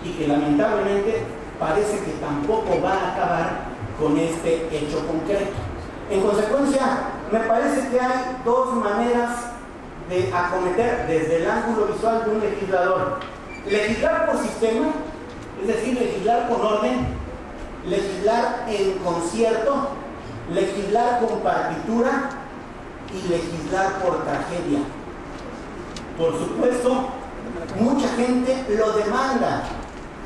y que lamentablemente parece que tampoco va a acabar con este hecho concreto. En consecuencia, me parece que hay dos maneras de acometer desde el ángulo visual de un legislador: legislar por sistema, es decir, legislar con orden, legislar en concierto, legislar con partitura y legislar por tragedia. Por supuesto, mucha gente lo demanda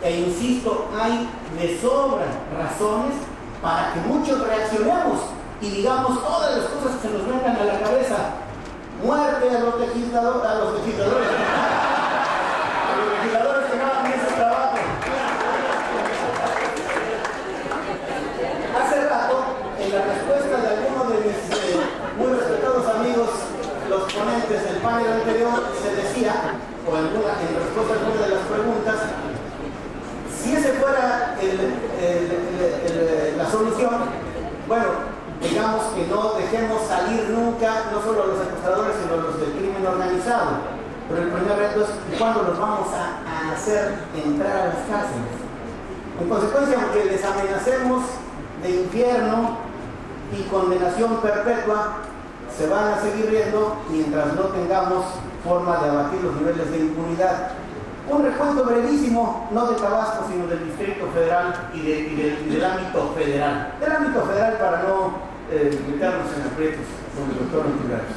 e insisto, hay de sobra razones para que muchos reaccionemos y digamos todas las cosas que se nos vengan a la cabeza. Muerte a los legisladores, a los legisladores que no hagan ese trabajo. Hace rato, en la respuesta de algunos de mis muy respetados amigos, los ponentes del panel anterior, se decía, o en respuesta a alguna de las preguntas, si ese fuera la solución, bueno, digamos que no dejemos salir nunca, no solo a los secuestradores, sino a los del crimen organizado. Pero el primer reto es cuándo los vamos a hacer entrar a las cárceles. En consecuencia, aunque les amenacemos de infierno y condenación perpetua, se van a seguir riendo mientras no tengamos forma de abatir los niveles de impunidad. Un recuento brevísimo, no de Tabasco, sino del Distrito Federal y del ámbito federal. Del ámbito federal para no meternos en aprietos con el doctor Antiveros.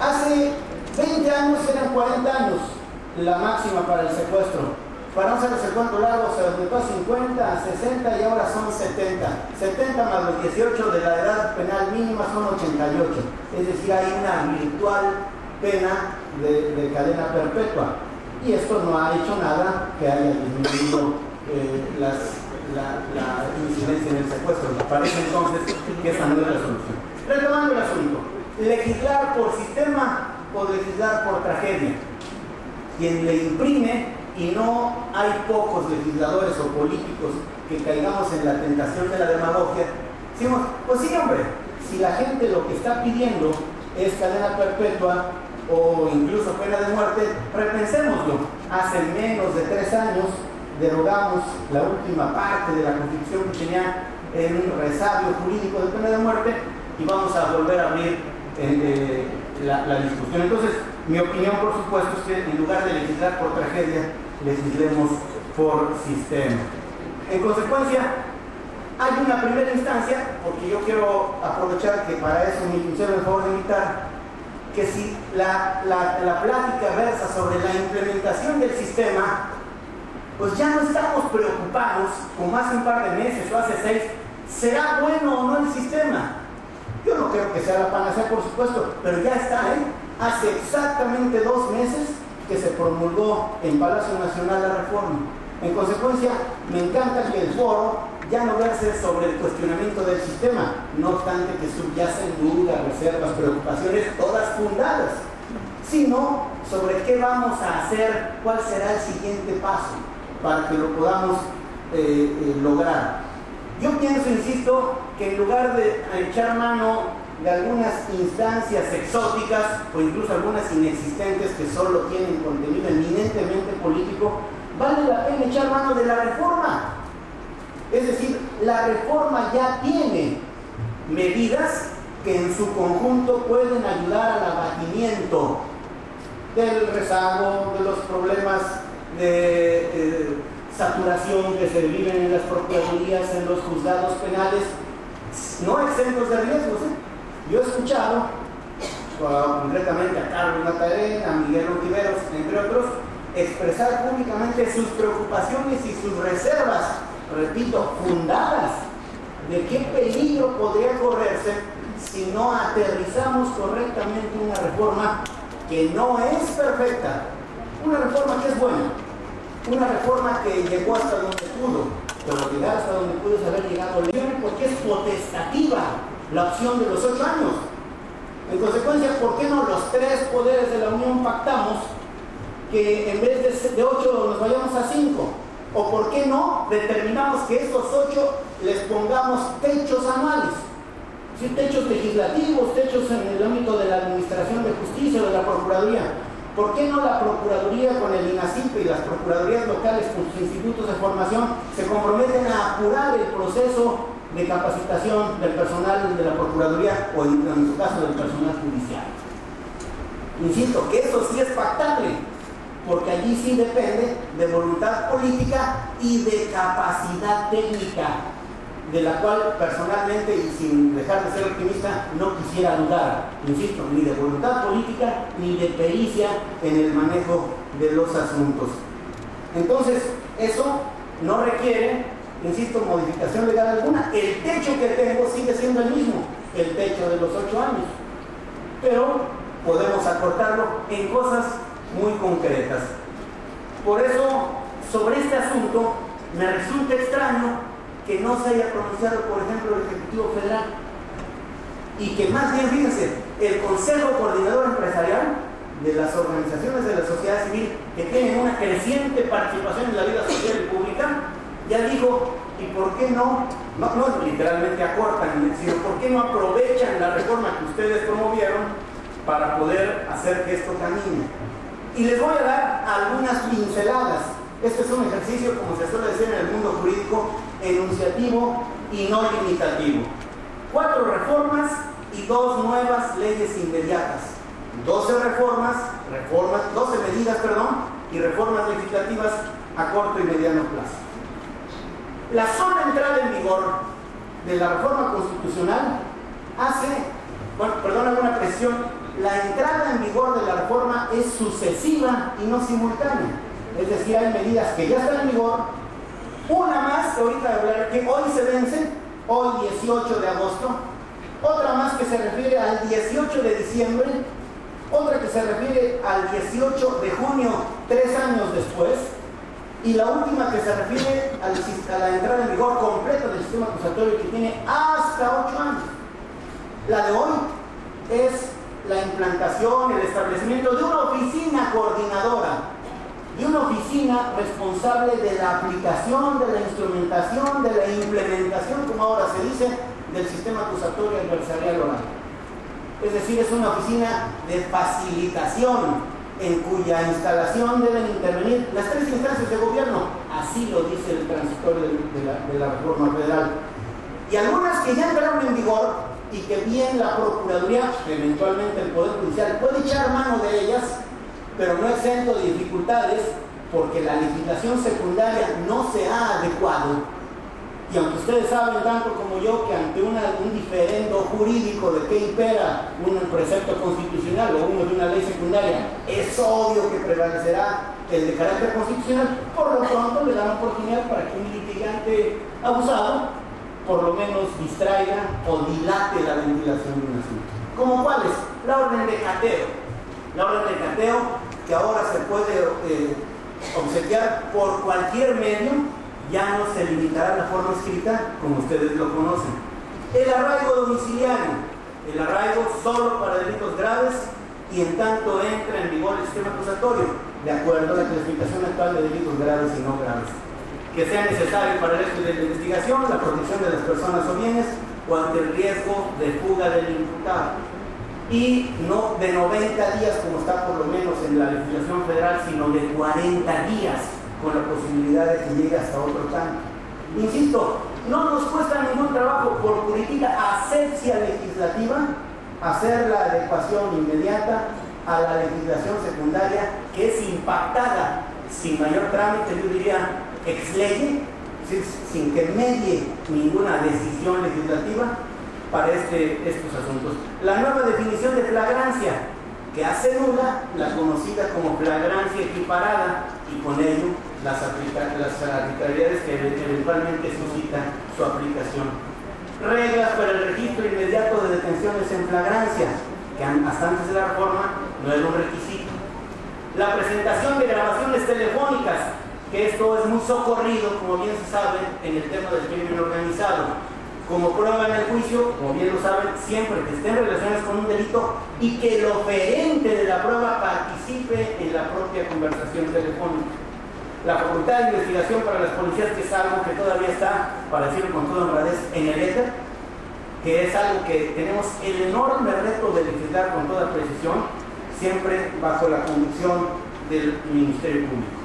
Hace 20 años eran 40 años la máxima para el secuestro. Para no hacerles el cuento largo, se aumentó a 50, a 60 y ahora son 70. 70 más los 18 de la edad penal mínima son 88. Es decir, hay una virtual pena de cadena perpetua. Y esto no ha hecho nada que haya disminuido la incidencia en el secuestro. Me parece entonces que esa no es la solución. Retomando el asunto, legislar por sistema o legislar por tragedia. Quien le imprime, y no hay pocos legisladores o políticos que caigamos en la tentación de la demagogia, decimos, pues sí, hombre, si la gente lo que está pidiendo es cadena perpetua o incluso pena de muerte, repensémoslo. Hace menos de 3 años derogamos la última parte de la Constitución que tenía un resabio jurídico de pena de muerte y vamos a volver a abrir la discusión. Entonces, mi opinión, por supuesto, es que en lugar de legislar por tragedia, legislemos por sistema. En consecuencia, hay una primera instancia, porque yo quiero aprovechar que para eso me hicieron el favor de invitar, que si la plática versa sobre la implementación del sistema, pues ya no estamos preocupados, como hace un par de meses o hace 6, ¿será bueno o no el sistema? Yo no creo que sea la panacea, por supuesto, pero ya está, Hace exactamente 2 meses que se promulgó en Palacio Nacional la reforma. En consecuencia, me encanta que el foro ya no verse sobre el cuestionamiento del sistema, no obstante que subyacen dudas, reservas, preocupaciones, todas fundadas, sino sobre qué vamos a hacer, cuál será el siguiente paso para que lo podamos lograr. Yo pienso, insisto, que en lugar de echar mano de algunas instancias exóticas o incluso algunas inexistentes que solo tienen contenido eminentemente político, vale la pena echar mano de la reforma. Es decir, la reforma ya tiene medidas que en su conjunto pueden ayudar al abatimiento del rezago, de los problemas de saturación que se viven en las procuradurías, en los juzgados penales, no exentos de riesgos. Yo he escuchado, concretamente a Carlos Natarén, a Miguel Ontiveros, entre otros, expresar públicamente sus preocupaciones y sus reservas, repito, fundadas, de qué peligro podría correrse si no aterrizamos correctamente una reforma que no es perfecta, una reforma que es buena, una reforma que llegó hasta donde pudo, pero llegar hasta donde pudo es haber llegado porque es potestativa la opción de los 8 años. En consecuencia, ¿por qué no los 3 poderes de la Unión pactamos que en vez de 8 nos vayamos a 5? ¿O por qué no determinamos que estos 8 les pongamos techos anuales? ¿Sí? Techos legislativos, techos en el ámbito de la administración de justicia o de la procuraduría. ¿Por qué no la Procuraduría con el INACIP y las Procuradurías locales con sus institutos de formación se comprometen a apurar el proceso de capacitación del personal de la Procuraduría o en su caso del personal judicial? Insisto, que eso sí es pactable, porque allí sí depende de voluntad política y de capacidad técnica, de la cual personalmente, y sin dejar de ser optimista, no quisiera dudar, insisto, ni de voluntad política ni de pericia en el manejo de los asuntos. Entonces, eso no requiere, insisto, modificación legal alguna. El techo que tengo sigue siendo el mismo, el techo de los 8 años, pero podemos acortarlo en cosas muy concretas. Por eso, sobre este asunto, me resulta extraño que no se haya pronunciado, por ejemplo, el Ejecutivo Federal, y que más bien, fíjense, el Consejo Coordinador Empresarial de las organizaciones de la sociedad civil que tienen una creciente participación en la vida social y pública, ya dijo, ¿y por qué no literalmente acortan, sino por qué no aprovechan la reforma que ustedes promovieron para poder hacer que esto camine? Y les voy a dar algunas pinceladas. Este es un ejercicio, como se suele decir en el mundo jurídico, enunciativo y no limitativo. 4 reformas y 2 nuevas leyes inmediatas. 12 medidas, y reformas legislativas a corto y mediano plazo. La sola entrada en vigor de la reforma constitucional hago una presión. La entrada en vigor de la reforma es sucesiva y no simultánea. Es decir, hay medidas que ya están en vigor, una más que ahorita hablar, que hoy se vence, hoy 18 de agosto, otra más que se refiere al 18 de diciembre, otra que se refiere al 18 de junio, 3 años después, y la última que se refiere a la entrada en vigor completa del sistema acusatorio, que tiene hasta 8 años. La de hoy es la implantación, el establecimiento de una oficina coordinadora, de una oficina responsable de la aplicación, de la instrumentación, de la implementación, como ahora se dice, del sistema acusatorio adversarial oral. Es decir, es una oficina de facilitación en cuya instalación deben intervenir las 3 instancias de gobierno. Así lo dice el transitorio de la reforma federal. Y algunas que ya entraron en vigor y que bien la Procuraduría, eventualmente el Poder Judicial, puede echar mano de ellas, pero no exento de dificultades, porque la legislación secundaria no se ha adecuado. Y aunque ustedes saben tanto como yo que ante un diferendo jurídico de qué impera, un precepto constitucional o uno de una ley secundaria, es obvio que prevalecerá el de carácter constitucional, por lo pronto le dan oportunidad para que un litigante abusado por lo menos distraiga o dilate la ventilación de un asunto. ¿Cómo cuáles? La orden de cateo. La orden de cateo, que ahora se puede obsequiar por cualquier medio, ya no se limitará a la forma escrita como ustedes lo conocen. El arraigo domiciliario, el arraigo solo para delitos graves y en tanto entra en vigor el sistema acusatorio, de acuerdo a la clasificación actual de delitos graves y no graves, que sea necesario para el estudio de la investigación, la protección de las personas o bienes o ante el riesgo de fuga del imputado. Y no de 90 días como está por lo menos en la legislación federal, sino de 40 días con la posibilidad de que llegue hasta otro tanto. Insisto, no nos cuesta ningún trabajo por política asepsia legislativa hacer la adecuación inmediata a la legislación secundaria, que es impactada sin mayor trámite, yo diría ex lege, sin que medie ninguna decisión legislativa para estos asuntos. La nueva definición de flagrancia, que hace nula la conocida como flagrancia equiparada, y con ello las arbitrariedades que eventualmente suscitan su aplicación. Reglas para el registro inmediato de detenciones en flagrancia, que hasta antes de la reforma no era un requisito. La presentación de grabaciones telefónicas, que esto es muy socorrido, como bien se sabe, en el tema del crimen organizado, como prueba en el juicio, como bien lo saben, siempre que estén relacionadas con un delito y que el oferente de la prueba participe en la propia conversación telefónica. La facultad de investigación para las policías, que es algo que todavía está, para decirlo con toda honradez, en el éter, que es algo que tenemos el enorme reto de legislar con toda precisión, siempre bajo la conducción del Ministerio Público.